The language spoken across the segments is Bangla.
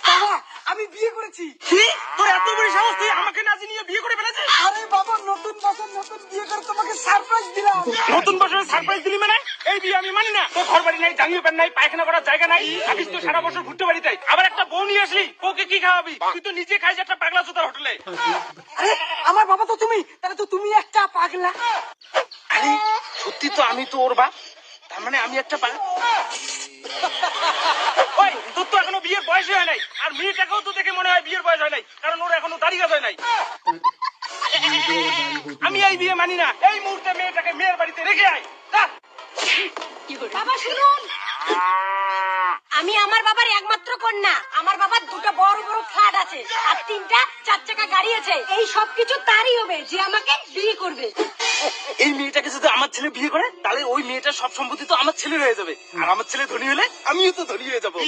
বাবা আমি বিয়ে করেছি। কি তোর এত বড় সাহস, তুই আমাকে না জানিয়ে বিয়ে করে ফেলেছিস? আরে বাবা নতুন বছর নতুন বিয়ে করে তোমাকে সারপ্রাইজ দিলাম। নতুন বছরের সারপ্রাইজ দিলি মানে? এই বিয়ে আমি মানি না। তোর ঘর বাড়ি নাই, জাঙ্গিয়ে প্যান নাই, পায়খানা করার জায়গা নাই, থাকিস তো সারা বছর ঘুরতে বাড়িতে। আবার একটা বউ নিয়ে আসলি, ওকে কি খাওয়াবি? তুই তো নিজে খাইস একটা পাগলা চোদার হোটেলে। আরে আমার বাবা তো তুমি, তাহলে তো তুমি একটা পাগলা। আরে সত্যি তো আমি তো ওর বাপ, তার মানে আমি একটা পাগলা। ওই তোর তো এখনো বিয়ের বয়স হয় নাই, আর মেয়েটাকেও তো দেখে মনে হয় বিয়ের বয়স হয় নাই, কারণ ওর এখনো দাড়ি গাছ হয় নাই। আমি এই বিয়ে মানি না। এই মুহূর্তে মেয়েটাকে মেয়ের বাড়িতে রেখে আয়। যা। বাবা শুনুন, আমি আমার বাবার একমাত্র কন্যা। আমার বাবার দুটো বড় বড় ফ্ল্যাট আছে আর 3টা 4 চাকা গাড়ি আছে। এই সব কিছু তারই হবে যে আমাকে বিয়ে করবে। এই মেয়েটাকে যদি আমার ছেলে বিয়ে করে, তাহলে ওই মেয়েটার সব সম্পত্তি তো আমার ছেলের হয়ে যাবে, আর আমার ছেলে ধনী হলে আমিও তো ধনী হয়ে যাবো।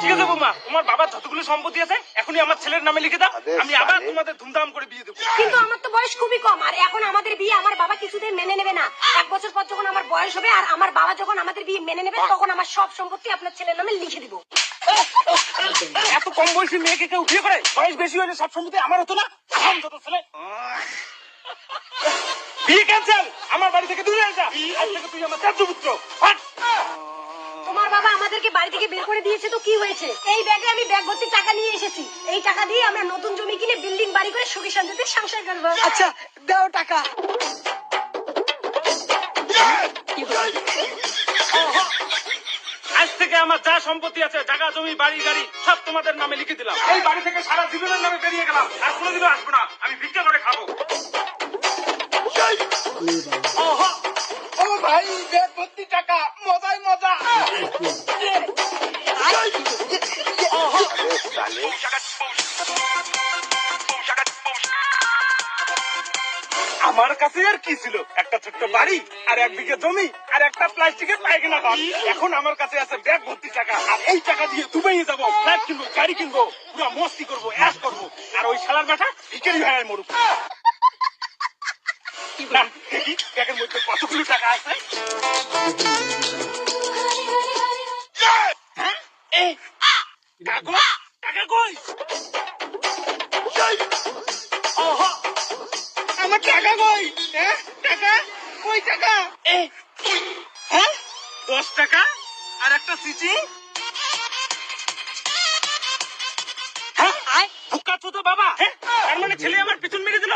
ঠিক আছে বৌমা, তোমার বাবার যতগুলো সম্পত্তি আছে এখনই আমার ছেলের নামে লিখে দাও, আমি আবার তোমাদের ধুমধাম করে বিয়ে দেবো। কিন্তু আমার তো বয়স খুবই কম, আর এখন আমাদের বিয়ে আমার বাবা কিছুতেই মেনে নেবে না। 1 বছর পর যখন আমার বয়স হবে আর আমার বাবা যখন আমাদের বিয়ে মেনে নেবে, তখন আমার সব সম্পত্তি আপনার ছেলের নামে লিখে দিব। এত কম বয়সী মেয়েকে কেউ বিয়ে করে? বয়স বেশি হলে সব সম্পত্তি আমার হতো না? যত ছেলে বিয়ে ক্যান্সেল, আমার বাড়ি থেকে দূরে যা। আজ থেকে তুই আমার ত্যায্য পুত্র। তোমার বাবা আমাদেরকে বাড়ি থেকে বের করে দিয়েছে তো কি হয়েছে? এই ব্যাগে আমি ব্যাগ ভর্তি টাকা নিয়ে এসেছি। এই টাকা দিয়ে আমরা নতুন জমি কিনে বিল্ডিং বাড়ি করে সুখী শান্তিতে সংসার করবো। আচ্ছা দাও টাকা। আজ থেকে আমার যা সম্পত্তি আছে, জায়গা জমি বাড়ি গাড়ি সব তোমাদের নামে লিখে দিলাম। এই বাড়ি থেকে সারা জীবনের নামে বেরিয়ে গেলাম, আর কোনোদিনও আসবো না। আমি ভিক্ষা করে খাবো। ও ভাই ব্যাগ ভর্তি টাকা, মজাই মজা। আমার কাছে আর কি ছিল? একটা ছোট্ট বাড়ি আর 1 বিঘে জমি আর একটা প্লাস্টিকের পায়খানা ঘর। এখন আমার কাছে আছে ব্যাগ ভর্তি টাকা, আর এই টাকা দিয়ে দুবাই যাবো, ফ্ল্যাট কিনবো, গাড়ি কিনবো, পুরো মস্তি করবো, অ্যাশ করবো। আর ওই শালার বেটা ভিখারি ভাইয়ের মরুক না। দেখি ব্যাগের মধ্যে কতগুলো টাকা আছে। হ্যাঁ? কাগজ টাকা কই? আমার টাকা কই? হ্যাঁ টাকা কই? টাকা হ্যাঁ 10 টাকা আর একটা সিটি। হ্যাঁ বুকা চোদা বাবা। হ্যাঁ তার মানে ছেলে আমার পিছন মেরে দিল।